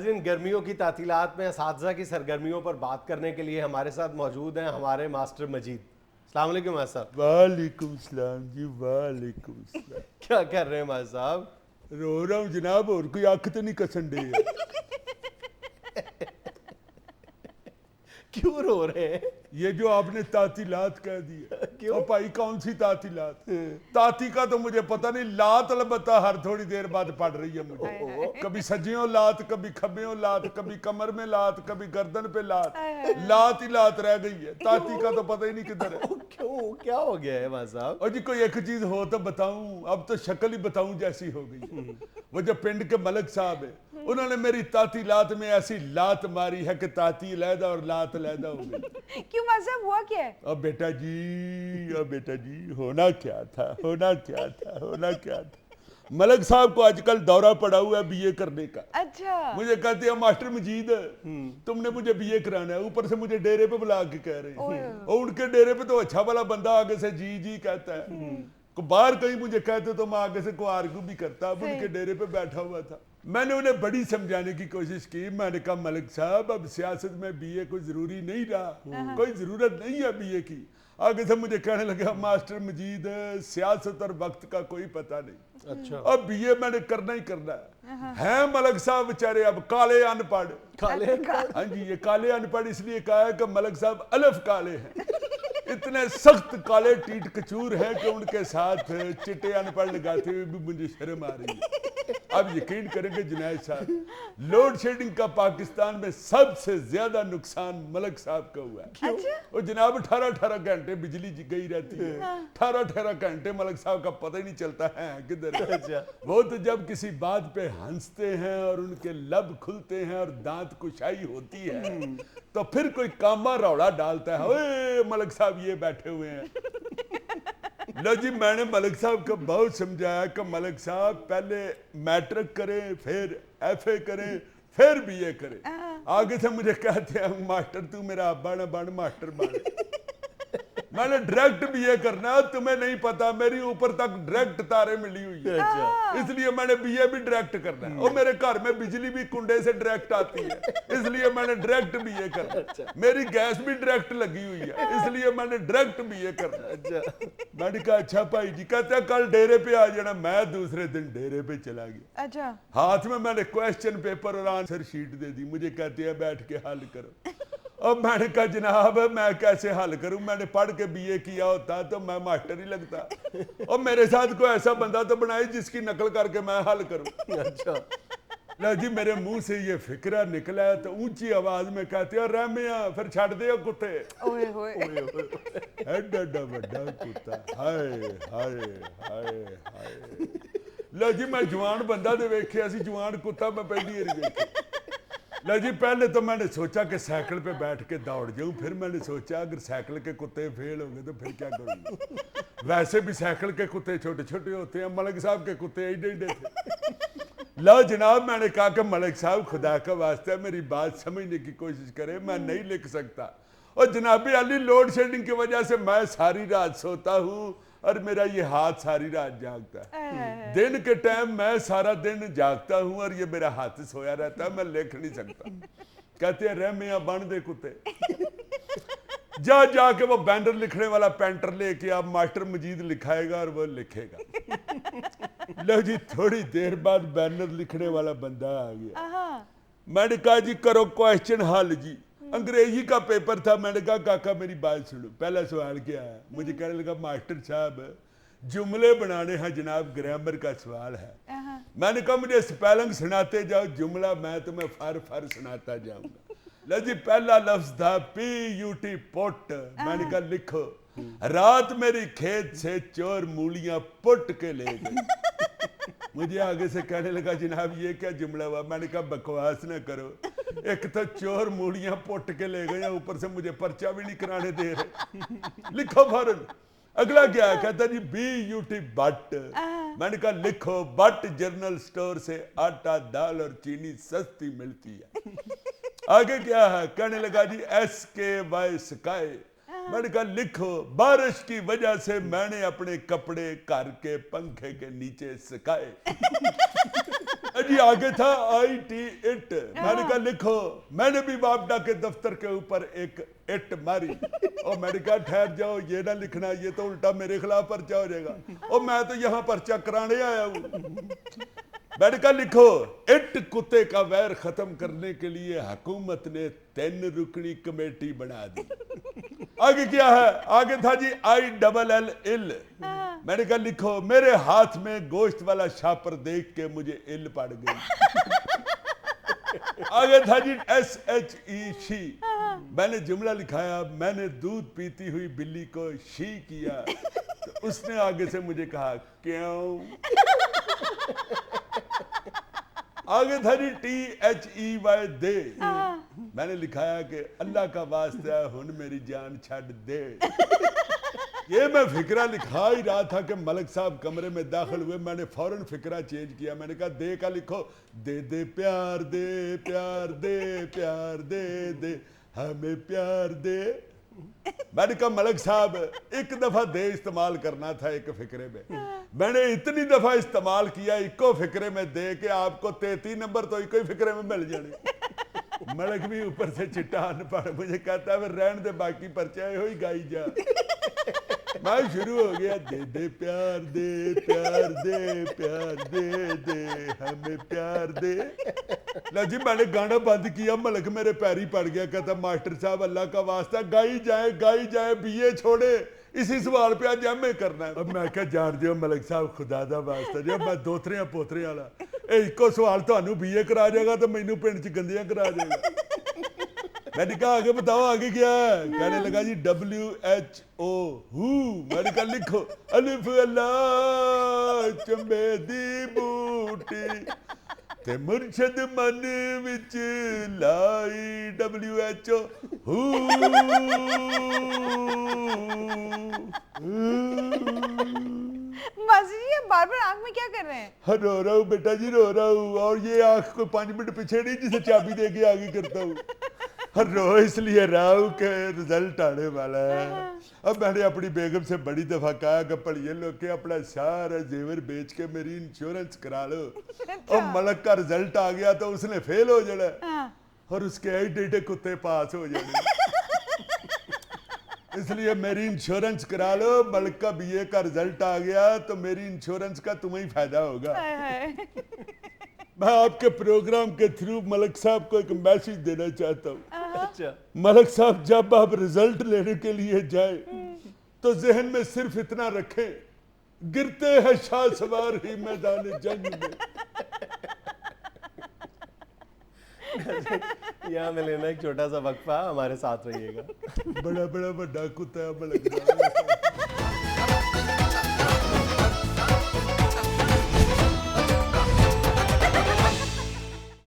ناظرین گرمیوں کی تعطیلات میں اساتذہ کی سرگرمیوں پر بات کرنے کے لیے ہمارے ساتھ موجود ہیں ہمارے ماسٹر مجید. السلام علیکم ماسٹر صاحب. وعلیکم السلام جی. وعلیکم السلام. کیا کر رہے ہیں ماسٹر صاحب؟ رو رہا ہوں جناب, اور کوئی آنکھ تو نہیں کسن ڈے ہے. کیوں رو رہے ہیں؟ یہ جو آپ نے تعطیلات کہہ دی ہے, اور بھائی کون سی تعطیلات؟ تاتی کا تو مجھے پتہ نہیں, لات البتہ ہر تھوڑی دیر بعد پڑ رہی ہے مجھے. کبھی سجیوں لات, کبھی کھبیوں لات, کبھی کمر میں لات, کبھی گردن پہ لات, لات ہی لات رہ گئی ہے. تاتی کا تو پتہ ہی نہیں کدھر ہے. کیوں, کیا ہو گیا ہے ماسٹر صاحب؟ اور جی کوئی ایک چیز ہو تو بتاؤں, اب تو شکل ہی بتاؤں جیسی ہو گئی. وہ جو پنڈ کے ملک صاحب ہیں, انہوں نے میری تعطیلات میں ایسی لات ماری ہے کہ تاتی علیحدہ اور لات علیحدہ ہو گئی. کیوں ماسٹر صاحب, ہوا کیا ہے؟ اب بیٹا جی ہونا کیا تھا. ملک صاحب کو آج کل دورہ پڑا ہوا ہے بی اے کرنے کا. اچھا. مجھے کہتے ہیں ماسٹر مجید تم نے مجھے بی اے کرانا ہے, اوپر سے مجھے ڈیرے پہ بلا کے کہہ رہے ہیں. اور ان کے ڈیرے پہ تو اچھا والا بندہ آگے سے جی کہتا ہے. باہر کہیں مجھے کہتے تو میں آگے سے کوئی آرگو بھی کرتا. اب ان کے ڈیرے پہ بیٹھا ہوا تھا. میں نے انہیں بڑی سمجھانے کی کوشش کی. میں نے کہا ملک صاحب اب سیاست میں بی اے کوئی ضروری نہیں رہا, کوئی ضرورت نہیں ہے بی اے کی. آگے سے مجھے کہنے لگا ماسٹر مجید سیاست اور وقت کا کوئی پتہ نہیں. اچھا. اب بی اے میں نے کرنا ہی کرنا ہے. ملک صاحب بیچارے اب کالے ان پڑھ. ہاں جی, یہ کالے ان پڑھ اس لیے کہا ہے کہ ملک صاحب الف کالے ہیں. اتنے سخت کالے ٹیٹ کچور ہیں کہ ان کے ساتھ چٹے ان پڑھ لگاتے ہوئے بھی مجھے شرم آ رہی ہے. اب یقین کریں گے جنید صاحب, لوڈ شیڈنگ کا پاکستان میں سب سے زیادہ نقصان ملک صاحب کا ہوا ہے. اور جناب 18 گھنٹے بجلی گئی رہتی ہے. 18 گھنٹے ملک صاحب کا پتہ ہی نہیں چلتا ہے کدھر ہے. وہ تو جب کسی بات پہ ہنستے ہیں اور ان کے لب کھلتے ہیں اور دانت کشائی ہوتی ہے تو پھر کوئی کاما روڑا ڈالتا ہے. اوے ملک صاحب یہ بیٹھے ہوئے ہیں. لو جی, میں نے ملک صاحب کو بہت سمجھایا کہ ملک صاحب پہلے میٹرک کریں, پھر ایف اے کریں, پھر بی اے کریں. آگے سے مجھے کہتے ہیں ماسٹر تو میرا ابا نہ بن ماسٹر بن. میں نے ڈائریکٹ بی اے کرنا ہے, تمہیں نہیں پتا میری اوپر تک ڈائریکٹ تارے ملی ہوئی ہے, اس لیے میں نے بی اے بھی ڈائریکٹ کرنا ہے. اور میرے گھر میں بجلی بھی کنڈے سے ڈائریکٹ آتی ہے, اس لیے میں نے ڈائریکٹ بی اے کرنا ہے. میری گیس بھی ڈائریکٹ لگی ہوئی ہے, اس لیے میں نے ڈائریکٹ بی اے کرنا ہے. میں نے کہا اچھا بھائی جی. کہتے ہیں کل ڈیرے پہ آ جانا. میں دوسرے دن ڈیرے پہ چلا گیا. اچھا. ہاتھ میں نے کویسچن پیپر اور آنسر شیٹ دے دی. مجھے کہتے ہیں بیٹھ کے حل کرو. اب میں نے کہا جناب میں کیسے حل کروں, میں نے پڑھ کے بی اے کیا ہوتا تو میں ماسٹر ہی لگتا. اور میرے ساتھ کوئی ایسا بندہ تو بنائی جس کی نقل کر کے میں حل کروں. اچھا. لو جی, میرے منہ سے یہ فکرہ نکلا ہے تو اونچی آواز میں کہتے ہیں رحمیاں پھر چھڑ دے کتے. ایڈا بڑا کتا. ہائے ہائے ہائے ہائے. لو جی, میں جوان بندہ دے ویکھیا سی, جوان کتا میں پہلی بار ویکھیا. لو جی, پہلے تو میں نے سوچا کہ سائیکل پہ بیٹھ کے دوڑ جاؤں. پھر میں نے سوچا اگر سائیکل کے کتے فیل ہوں گے تو پھر کیا کروں گا. ویسے بھی سائیکل کے کتے چھوٹے چھوٹے ہوتے ہیں, ملک صاحب کے کتے ایڈے ایڈے تھے. لو جناب, میں نے کہا کہ ملک صاحب خدا کا واسطہ میری بات سمجھنے کی کوشش کرے, میں نہیں لکھ سکتا. اور جناب علی لوڈ شیڈنگ کی وجہ سے میں ساری رات سوتا ہوں اور میرا یہ ہاتھ ساری رات جاگتا ہے. دن کے ٹائم میں سارا دن جاگتا ہوں اور یہ میرا ہاتھ سویا رہتا ہے, میں لکھ نہیں سکتا. کہتے ہیں رحمیاں بن دے کتے. جا کے وہ بینر لکھنے والا پینٹر لے کے اب ماسٹر مجید لکھائے گا اور وہ لکھے گا. لو جی, تھوڑی دیر بعد بینر لکھنے والا بندہ آ گیا. میں نے کہا جی کرو کویسچن حل. جی انگریزی کا پیپر تھا. میں نے کہا کاکا میری بات سنو. پہلا سوال کیا ہے. مجھے کہنے لگا ماسٹر صاحب جملے بنانے ہیں جناب, گرامر کا سوال ہے. میں نے کہا مجھے سپیلنگ سناتے جاؤ, جملہ میں تمہیں فر سناتا جاؤں گا. لو جی, پہلا لفظ تھا PUT پٹ. میں نے کہا لکھو. رات میری کھیت سے چور مولیاں پٹ کے لے گئے. مجھے آگے سے کہنے لگا جناب یہ کیا جملہ ہوا. میں نے کہا بکواس نہ کرو, ایک تو چور مولیاں پٹ کے لے گئے, اوپر سے مجھے پرچہ بھی نہیں کرانے دے رہے. لکھو فوراً. اگلا کیا کہتا جی BUT بٹ. میں نے کہا لکھو بٹ جنرل سٹور سے آٹا دال اور چینی سستی ملتی ہے. آگے کیا ہے. کہنے لگا جی SKY سکائے. میں نے کہا لکھو بارش کی وجہ سے میں نے اپنے کپڑے گھر کے پنکھے کے نیچے سکھائے. جی آگے تھا IT میں نے کہا لکھو، میں نے بھی واپڈا کے دفتر کے اوپر ایک اٹ ماری، اور میں نے کہا ٹھہر جاؤ، یہ نہ لکھنا، یہ تو الٹا میرے خلاف پرچہ ہو جائے گا، اور میں تو یہاں پرچہ کرانے آیا ہوں۔ میں نے کہا لکھو، اٹ کتے کا ویر ختم کرنے کے لیے حکومت نے 3 رکنی کمیٹی بنا دی۔ آگے کیا ہے؟ آگے تھا جی ILL۔ میں نے کہا لکھو، میرے ہاتھ میں گوشت والا شاپر دیکھ کے مجھے ال پڑ گئی۔ آگے تھا جی SHE۔ میں نے جملہ لکھایا، میں نے دودھ پیتی ہوئی بلی کو شی کیا، تو اس نے آگے سے مجھے کہا کیوں؟ آگے تھا جی THEY دے۔ میں نے لکھایا کہ اللہ کا واسطہ ہے ہن میری جان چھڈ دے۔ یہ میں فکرہ لکھا ہی رہا تھا کہ ملک صاحب کمرے میں داخل ہوئے، میں نے فوراً فکرہ چینج کیا، میں نے کہا دے کا لکھو، دے دے پیار دے، پیار دے، پیار دے دے، ہمیں پیار دے۔ میں نے کہا ملک صاحب ایک دفعہ دے استعمال کرنا تھا ایک فکرے میں نے اتنی دفعہ استعمال کیا ایکو فکرے میں دے کہ آپ کو 33 نمبر تو ایک ہی فکرے میں مل جانے۔ ملک بھی اوپر سے چٹان پڑ مجھے کہتا ہے رہن دے باقی پرچہ ہوئی گائی جا۔ میں شروع ہو گیا، دے دے پیار دے، پیار دے، پیار دے دے، ہمیں پیار دے۔ لو جی میں نے گانا بند کیا، ملک میرے پیری پڑ گیا، کہتا ماسٹر صاحب اللہ کا واسطہ گائی جائے BA چھوڑے، اسی سوال پہ آج میں کرنا ہے۔ اب میں کہا جان دیو ملک صاحب خدا دا واسطہ جو میں دوتریاں پوتریاں والا ایک کو سوال تو انہوں BA کرا جائے گا تو مینوں پنڈ چ گندیاں کرا جائے گا۔ میں نے کہا آگے بتاؤ آگے کیا ہے؟ کہنے لگا جی WHO ہو۔ میں نے کہا لکھو، الف اللہ چمبے دی بوٹی تے مرشد من وچ لائی WHO ہو۔ ماسی جی یہ بار بار آنکھ میں کیا کر رہے ہیں؟ رو رہا ہوں بیٹا جی، رو رہا ہوں، اور یہ آنکھ کو 5 منٹ پیچھے نہیں جسے چابی دے کے آگے کرتا ہوں۔ رو اس لیے رہا ہوں کہ رزلٹ آنے والا ہے۔ اب میں نے اپنی بیگم سے بڑی دفعہ کہا کہ پڑھیے لوگ کہ اپنا سارا زیور بیچ کے میری انشورنس کرا لو، اور ملک کا رزلٹ آ گیا تو اس نے فیل ہو جانا اور اس کے ایڈے کتے پاس ہو جانے۔ اس لیے میری انشورنس کرا لو، ملک کا BA کا رزلٹ آ گیا تو میری انشورنس کا تمہیں فائدہ ہوگا۔ میں آپ کے پروگرام کے تھرو ملک صاحب کو ایک میسیج دینا چاہتا ہوں۔ ملک صاحب جب آپ رزلٹ لینے کے لیے جائیں تو ذہن میں صرف اتنا رکھیں، گرتے ہیں شاہ سوار ہی میدان جنگ میں۔ یہاں میں لینا ایک چھوٹا سا وقفہ، ہمارے ساتھ رہیے گا۔ بڑا بڑا کتا ہے ملک صاحب۔